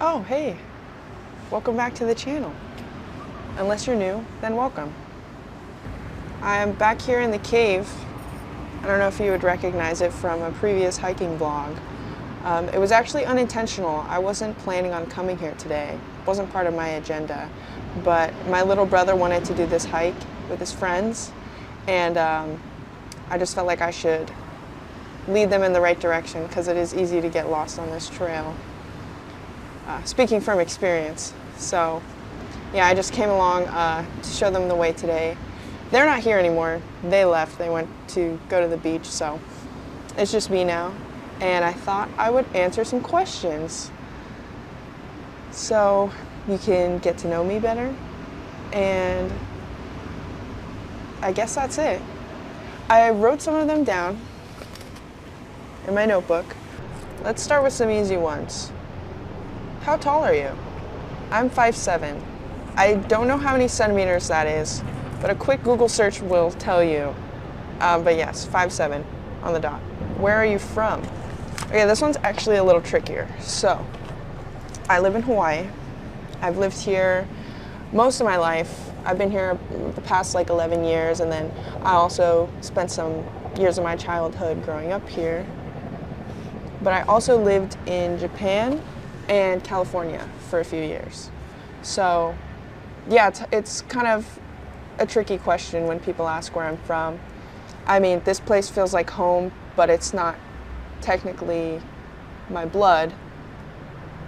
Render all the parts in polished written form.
Oh, hey, welcome back to the channel. Unless you're new, then welcome. I'm back here in the cave. I don't know if you would recognize it from a previous hiking vlog. It was actually unintentional. I wasn't planning on coming here today. It wasn't part of my agenda. But my little brother wanted to do this hike with his friends, and I just felt like I should lead them in the right direction because it is easy to get lost on this trail. Speaking from experience. So yeah, I just came along to show them the way today. They're not here anymore. They left. They went to go to the beach, so it's just me now. And I thought I would answer some questions so you can get to know me better. And I guess that's it. I wrote some of them down in my notebook. Let's start with some easy ones. How tall are you? I'm 5'7". I don't know how many centimeters that is, but a quick Google search will tell you. But yes, 5'7" on the dot. Where are you from? Okay, this one's actually a little trickier. So, I live in Hawaii. I've lived here most of my life. I've been here the past like 11 years, and then I also spent some years of my childhood growing up here. But I also lived in Japan and California for a few years. So yeah, it's kind of a tricky question when people ask where I'm from. I mean, this place feels like home, but it's not technically my blood.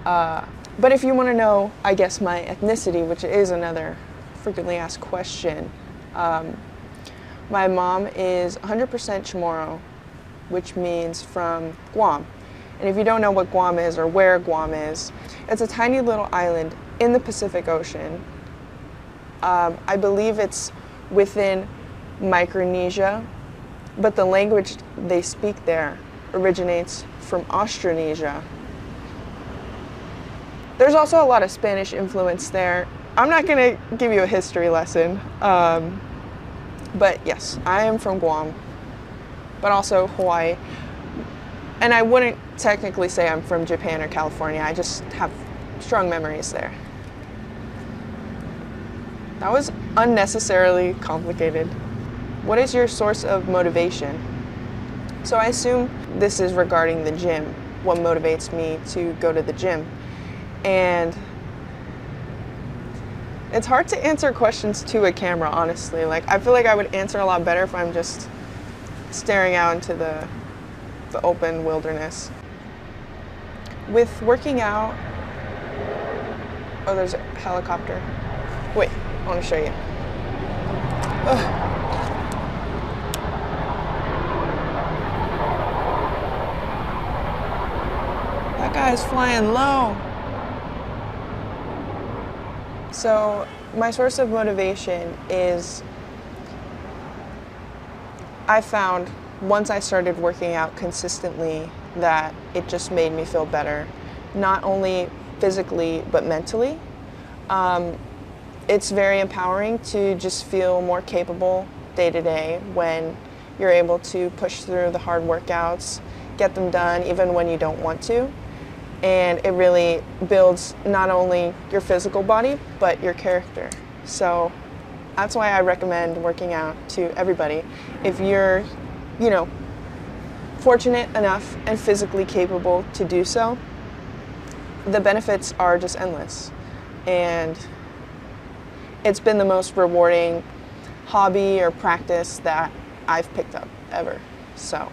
But if you want to know, I guess, my ethnicity, which is another frequently asked question, my mom is 100% Chamorro, which means from Guam. And if you don't know what Guam is or where Guam is, it's a tiny little island in the Pacific Ocean. I believe it's within Micronesia, but the language they speak there originates from Austronesia. There's also a lot of Spanish influence there. I'm not going to give you a history lesson, but yes, I am from Guam, but also Hawaii. And I wouldn't technically say I'm from Japan or California. I just have strong memories there. That was unnecessarily complicated. What is your source of motivation? So I assume this is regarding the gym. What motivates me to go to the gym? And it's hard to answer questions to a camera, honestly. Like, I feel like I would answer a lot better if I'm just staring out into the open wilderness. With working out, oh, there's a helicopter. Wait, I want to show you. Ugh. That guy's flying low. So my source of motivation is, I found once I started working out consistently that it just made me feel better, not only physically but mentally. It's very empowering to just feel more capable day to day when you're able to push through the hard workouts, get them done even when you don't want to. And it really builds not only your physical body, but your character. So that's why I recommend working out to everybody. If you're, fortunate enough and physically capable to do so, the benefits are just endless. And it's been the most rewarding hobby or practice that I've picked up ever. So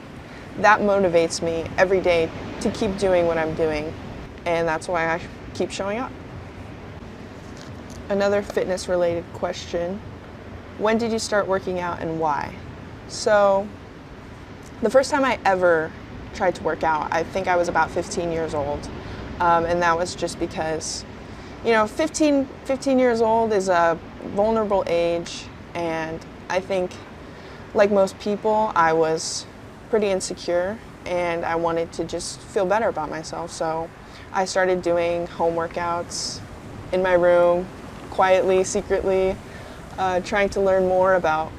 that motivates me every day to keep doing what I'm doing, and that's why I keep showing up. Another fitness related question: when did you start working out and why? So the first time I ever tried to work out, I think I was about 15 years old, and that was just because 15 years old is a vulnerable age, and I think, like most people, I was pretty insecure and I wanted to just feel better about myself. So I started doing home workouts in my room, quietly, secretly, trying to learn more about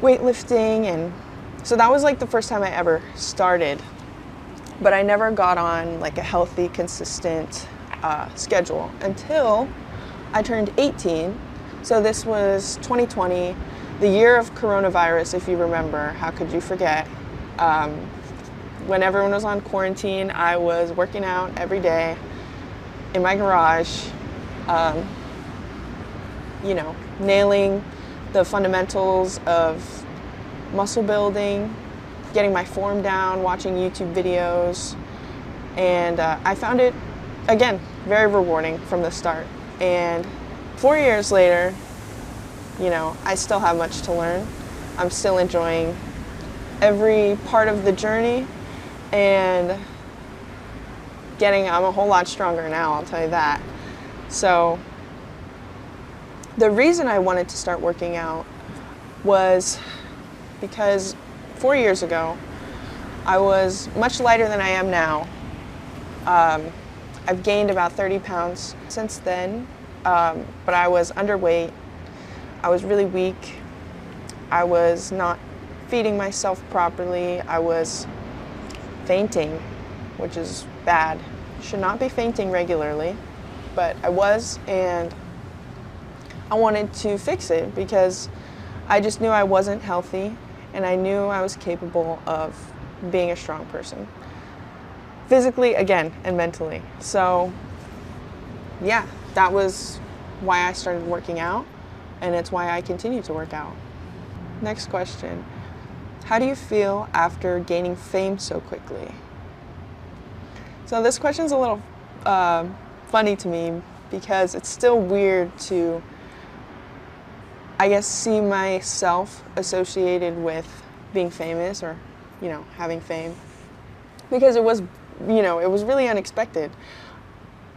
weightlifting. And so that was like the first time I ever started. But I never got on like a healthy, consistent schedule until I turned 18. So this was 2020, the year of coronavirus, if you remember. How could you forget? When everyone was on quarantine, I was working out every day in my garage, you know, nailing the fundamentals of muscle building, getting my form down, watching YouTube videos, and I found it, again, very rewarding from the start. And 4 years later, you know, I still have much to learn. I'm still enjoying every part of the journey, and I'm a whole lot stronger now, I'll tell you that. So the reason I wanted to start working out was because 4 years ago, I was much lighter than I am now. I've gained about 30 pounds since then, but I was underweight. I was really weak. I was not feeding myself properly. I was fainting, which is bad. Should not be fainting regularly, but I was, and I wanted to fix it because I just knew I wasn't healthy, and I knew I was capable of being a strong person. Physically, again, and mentally. So, yeah, that was why I started working out, and it's why I continue to work out. Next question. How do you feel after gaining fame so quickly? So this question's a little funny to me because it's still weird to, I guess, see myself associated with being famous or, you know, having fame. Because it was, you know, it was really unexpected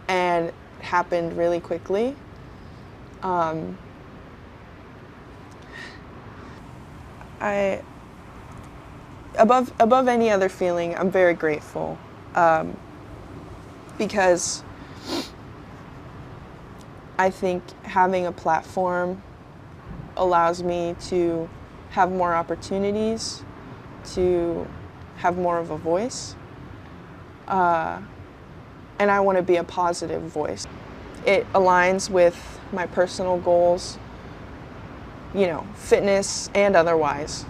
and happened really quickly. Above any other feeling, I'm very grateful because I think having a platform allows me to have more opportunities, to have more of a voice, and I want to be a positive voice. It aligns with my personal goals, you know, fitness and otherwise.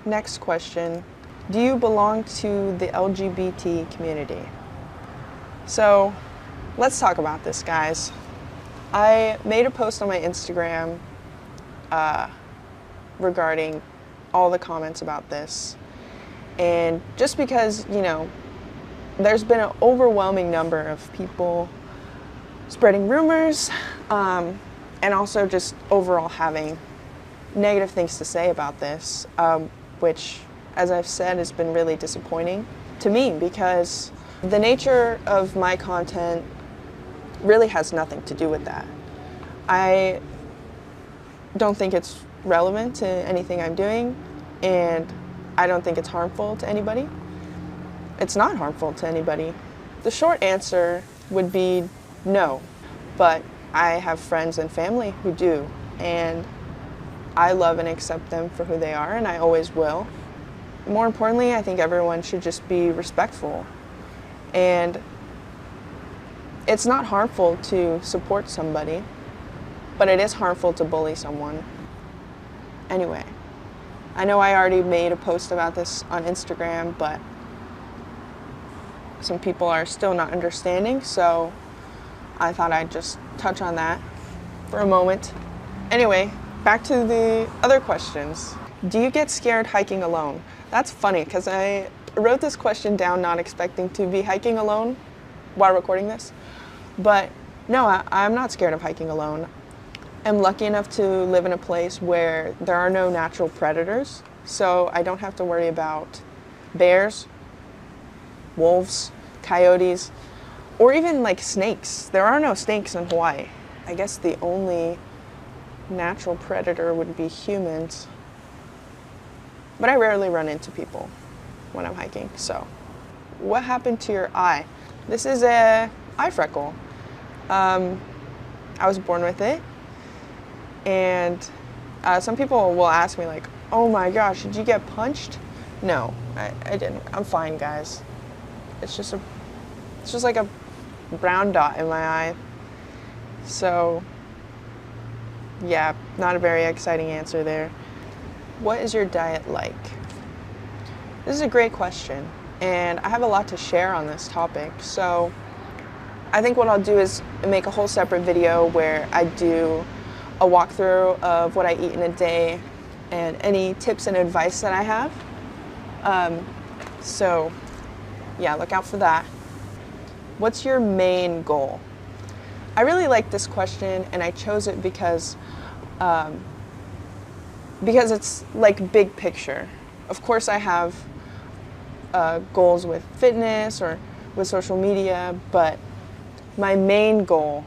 Next question. Do you belong to the LGBT community? So let's talk about this, guys. I made a post on my Instagram regarding all the comments about this. And just because, you know, there's been an overwhelming number of people spreading rumors and also just overall having negative things to say about this, which, as I've said, has been really disappointing to me because the nature of my content really has nothing to do with that. I don't think it's relevant to anything I'm doing, and I don't think it's harmful to anybody. It's not harmful to anybody. The short answer would be no, but I have friends and family who do, and I love and accept them for who they are, and I always will. More importantly, I think everyone should just be respectful. And it's not harmful to support somebody, but it is harmful to bully someone. Anyway, I know I already made a post about this on Instagram, but some people are still not understanding, so I thought I'd just touch on that for a moment. Anyway, back to the other questions. Do you get scared hiking alone? That's funny because I wrote this question down not expecting to be hiking alone while recording this. But no, I'm not scared of hiking alone. I'm lucky enough to live in a place where there are no natural predators, so I don't have to worry about bears, wolves, coyotes, or even like snakes. There are no snakes in Hawaii. I guess the only natural predator would be humans. But I rarely run into people when I'm hiking, so. What happened to your eye? This is a eye freckle. I was born with it, and some people will ask me like, oh my gosh, did you get punched? No, I didn't. I'm fine, guys. It's just like a brown dot in my eye. So yeah, not a very exciting answer there. What is your diet like? This is a great question, and I have a lot to share on this topic. So I think what I'll do is make a whole separate video where I do a walkthrough of what I eat in a day and any tips and advice that I have. So yeah, look out for that. What's your main goal? I really like this question, and I chose it because it's like big picture. Of course I have goals with fitness or with social media, but my main goal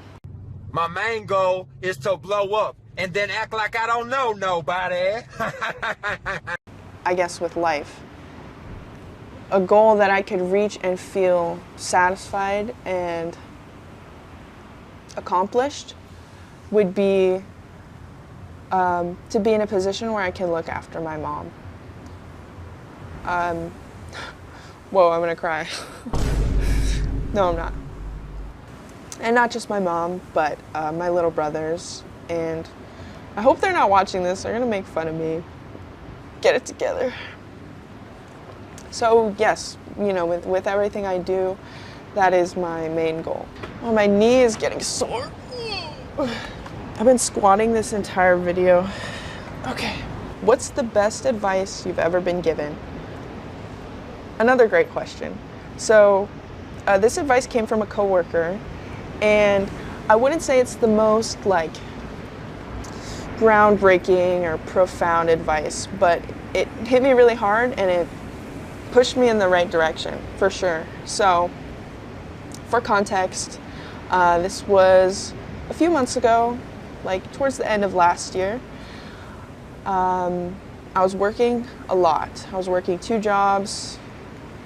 is to blow up and then act like I don't know nobody. I guess with life. A goal that I could reach and feel satisfied and accomplished would be to be in a position where I can look after my mom. Whoa, I'm gonna cry. No, I'm not. And not just my mom, but my little brothers. And I hope they're not watching this. They're gonna make fun of me. Get it together. So yes, you know, with everything I do, that is my main goal. Oh, my knee is getting sore. I've been squatting this entire video. Okay. What's the best advice you've ever been given? Another great question. So this advice came from a coworker, and I wouldn't say it's the most like groundbreaking or profound advice, but it hit me really hard and it pushed me in the right direction for sure. So for context, this was a few months ago, like towards the end of last year. I was working a lot. I was working 2 jobs,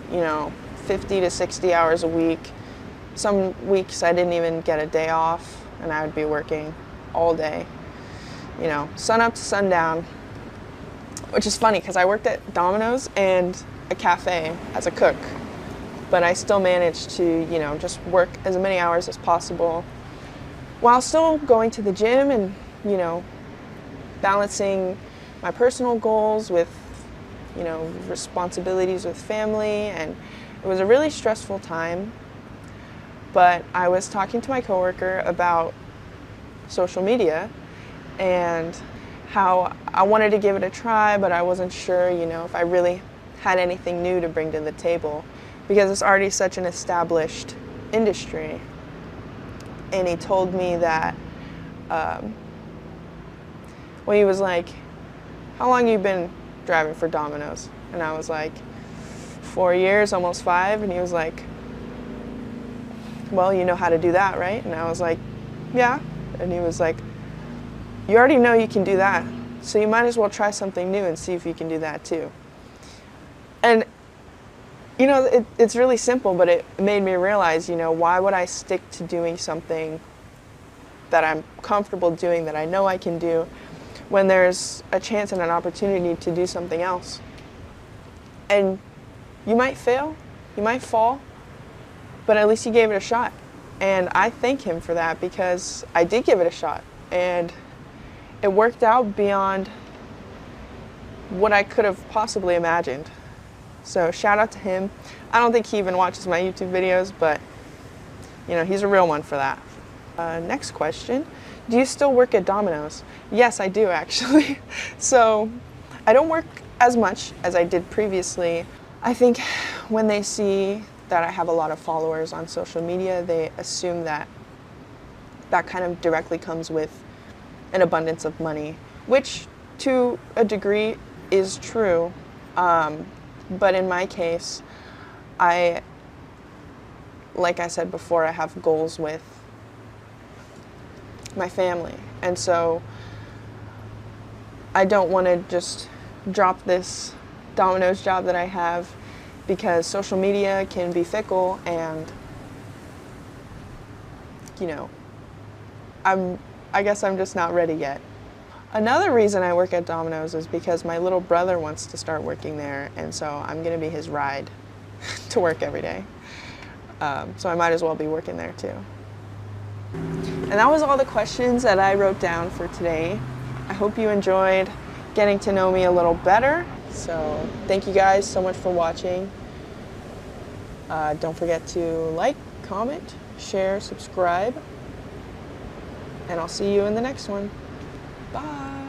you know, 50 to 60 hours a week. Some weeks I didn't even get a day off, and I would be working all day, you know, sun up to sundown, which is funny because I worked at Domino's and a cafe as a cook, but I still managed to, you know, just work as many hours as possible while still going to the gym and, you know, balancing my personal goals with, you know, responsibilities with family. And it was a really stressful time, but I was talking to my coworker about social media and how I wanted to give it a try, but I wasn't sure, you know, if I really had anything new to bring to the table because it's already such an established industry. And he told me that, well, he was like, how long you been driving for Domino's? And I was like, 4 years, almost 5. And he was like, well, you know how to do that, right? And I was like, yeah. And he was like, you already know you can do that, so you might as well try something new and see if you can do that too. And, you know, it's really simple, but it made me realize, you know, why would I stick to doing something that I'm comfortable doing, that I know I can do, when there's a chance and an opportunity to do something else? And you might fail, you might fall, but at least you gave it a shot. And I thank him for that because I did give it a shot. And it worked out beyond what I could have possibly imagined. So shout out to him. I don't think he even watches my YouTube videos, but you know, he's a real one for that. Next question. Do you still work at Domino's? Yes, I do actually. So I don't work as much as I did previously. I think when they see that I have a lot of followers on social media, they assume that that kind of directly comes with an abundance of money, which to a degree is true. But in my case, like I said before, I have goals with my family. And so I don't want to just drop this Domino's job that I have because social media can be fickle and, you know, I guess I'm just not ready yet. Another reason I work at Domino's is because my little brother wants to start working there, and so I'm going to be his ride to work every day. So I might as well be working there too. And that was all the questions that I wrote down for today. I hope you enjoyed getting to know me a little better. So thank you guys so much for watching. Don't forget to like, comment, share, subscribe, and I'll see you in the next one. Bye.